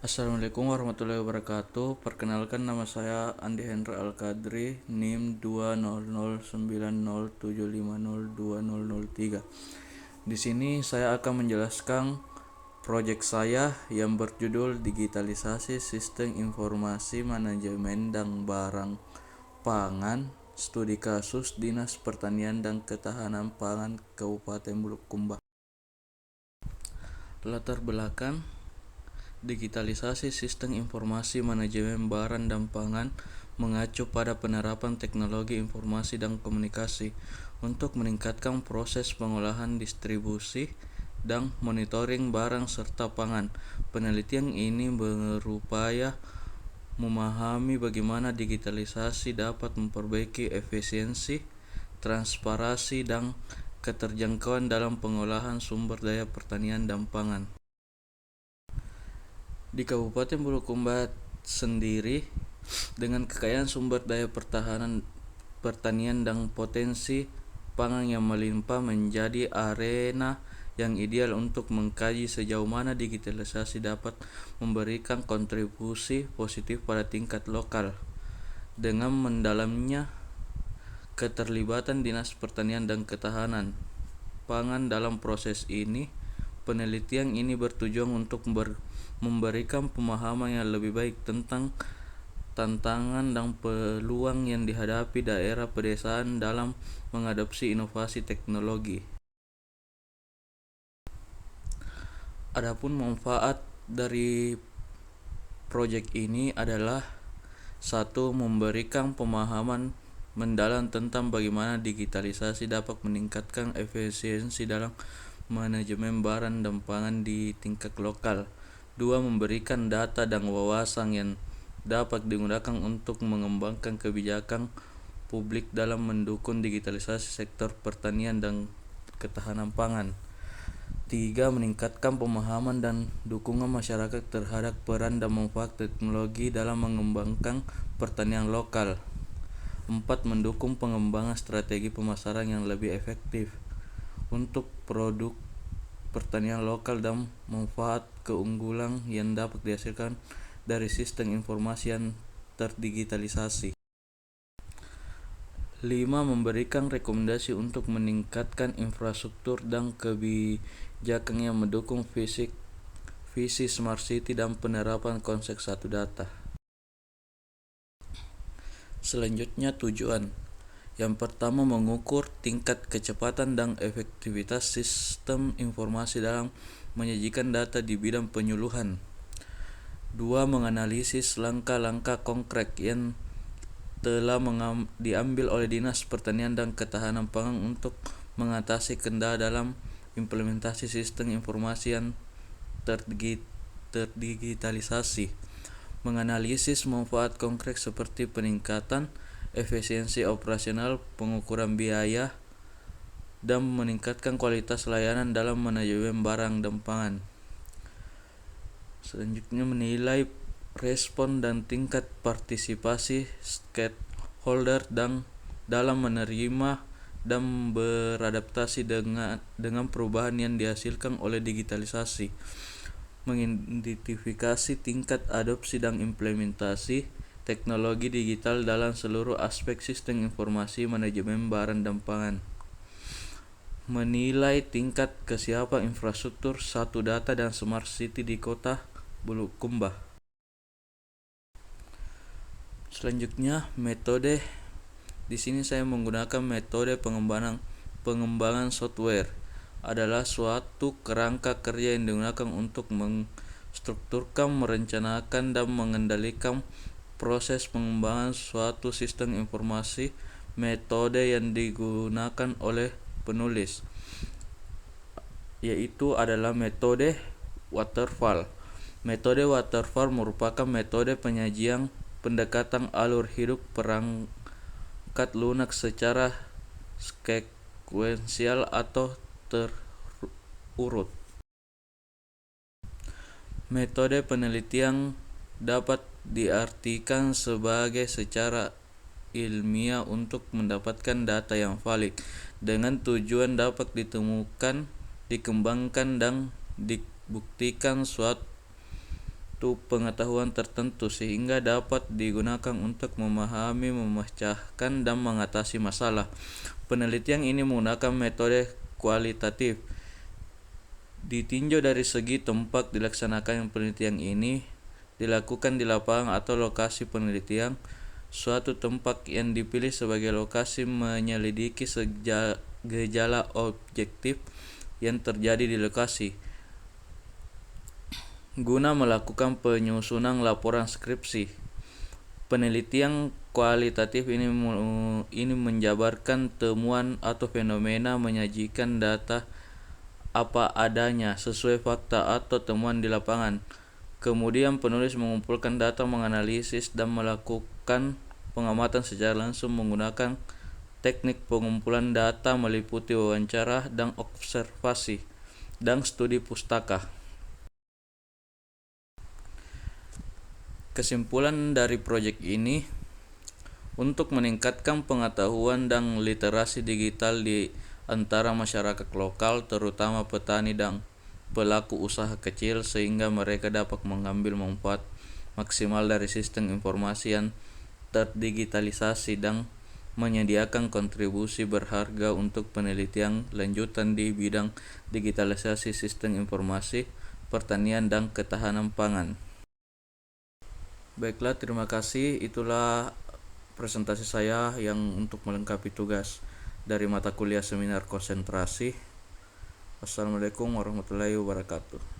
Assalamualaikum warahmatullahi wabarakatuh. Perkenalkan, nama saya Andi Hendra Al-Kadri, NIM 2009075020003. Di sini saya akan menjelaskan proyek saya yang berjudul Digitalisasi Sistem Informasi Manajemen dan Barang Pangan, Studi Kasus Dinas Pertanian dan Ketahanan Pangan Kabupaten Bulukumba. Latar belakang: digitalisasi sistem informasi manajemen barang dan pangan mengacu pada penerapan teknologi informasi dan komunikasi untuk meningkatkan proses pengolahan, distribusi, dan monitoring barang serta pangan. Penelitian ini berupaya memahami bagaimana digitalisasi dapat memperbaiki efisiensi, transparansi, dan keterjangkauan dalam pengolahan sumber daya pertanian dan pangan. Di Kabupaten Bulukumba sendiri, dengan kekayaan sumber daya pertanian dan potensi pangan yang melimpah, menjadi arena yang ideal untuk mengkaji sejauh mana digitalisasi dapat memberikan kontribusi positif pada tingkat lokal. Dengan mendalamnya keterlibatan Dinas Pertanian dan Ketahanan Pangan dalam proses ini, penelitian ini bertujuan untuk memberikan pemahaman yang lebih baik tentang tantangan dan peluang yang dihadapi daerah pedesaan dalam mengadopsi inovasi teknologi. Adapun manfaat dari proyek ini adalah: 1. Memberikan pemahaman mendalam tentang bagaimana digitalisasi dapat meningkatkan efisiensi dalam manajemen barang dan pangan di tingkat lokal. 2. Memberikan data dan wawasan yang dapat digunakan untuk mengembangkan kebijakan publik dalam mendukung digitalisasi sektor pertanian dan ketahanan pangan. 3. Meningkatkan pemahaman dan dukungan masyarakat terhadap peran dan manfaat teknologi dalam mengembangkan pertanian lokal. 4. Mendukung pengembangan strategi pemasaran yang lebih efektif untuk produk pertanian lokal dan manfaat keunggulan yang dapat dihasilkan dari sistem informasi yang terdigitalisasi. 5. Memberikan rekomendasi untuk meningkatkan infrastruktur dan kebijakan yang mendukung visi Smart City dan penerapan konsep satu data. Selanjutnya, tujuan. Yang pertama, mengukur tingkat kecepatan dan efektivitas sistem informasi dalam menyajikan data di bidang penyuluhan. 2. Menganalisis langkah-langkah konkret yang telah diambil oleh Dinas Pertanian dan Ketahanan Pangan untuk mengatasi kendala dalam implementasi sistem informasi yang terdigitalisasi. Menganalisis manfaat konkret seperti peningkatan efisiensi operasional, pengukuran biaya, dan meningkatkan kualitas layanan dalam manajemen barang dan pangan. Selanjutnya, menilai respon dan tingkat partisipasi stakeholder dalam menerima dan beradaptasi dengan perubahan yang dihasilkan oleh digitalisasi. Mengidentifikasi tingkat adopsi dan implementasi teknologi digital dalam seluruh aspek sistem informasi manajemen barang dan pangan. Menilai tingkat kesiapan infrastruktur satu data dan Smart City di Kota Bulukumba. Selanjutnya, metode. Di sini saya menggunakan metode pengembangan software. Adalah suatu kerangka kerja yang digunakan untuk menstrukturkan, merencanakan, dan mengendalikan proses pengembangan suatu sistem informasi. Metode yang digunakan oleh penulis yaitu adalah metode waterfall. Metode waterfall merupakan metode penyajian pendekatan alur hidup perangkat lunak secara sekuensial atau terurut. Metode penelitian dapat diartikan sebagai secara ilmiah untuk mendapatkan data yang valid dengan tujuan dapat ditemukan, dikembangkan, dan dibuktikan suatu pengetahuan tertentu sehingga dapat digunakan untuk memahami, memecahkan, dan mengatasi masalah. Penelitian ini menggunakan metode kualitatif. Ditinjau dari segi tempat dilaksanakan penelitian ini dilakukan di lapangan atau lokasi penelitian. Suatu tempat yang dipilih sebagai lokasi menyelidiki gejala objektif yang terjadi di lokasi guna melakukan penyusunan laporan skripsi. Penelitian kualitatif ini menjabarkan temuan atau fenomena, menyajikan data apa adanya sesuai fakta atau temuan di lapangan. Kemudian penulis mengumpulkan data, menganalisis, dan melakukan pengamatan secara langsung menggunakan teknik pengumpulan data meliputi wawancara dan observasi dan studi pustaka. Kesimpulan dari proyek ini, untuk meningkatkan pengetahuan dan literasi digital di antara masyarakat lokal, terutama petani dan pelaku usaha kecil, sehingga mereka dapat mengambil manfaat maksimal dari sistem informasi yang terdigitalisasi dan menyediakan kontribusi berharga untuk penelitian lanjutan di bidang digitalisasi sistem informasi, pertanian, dan ketahanan pangan. Baiklah, terima kasih. Itulah presentasi saya yang untuk melengkapi tugas dari mata kuliah seminar konsentrasi. Wassalamualaikum warahmatullahi wabarakatuh.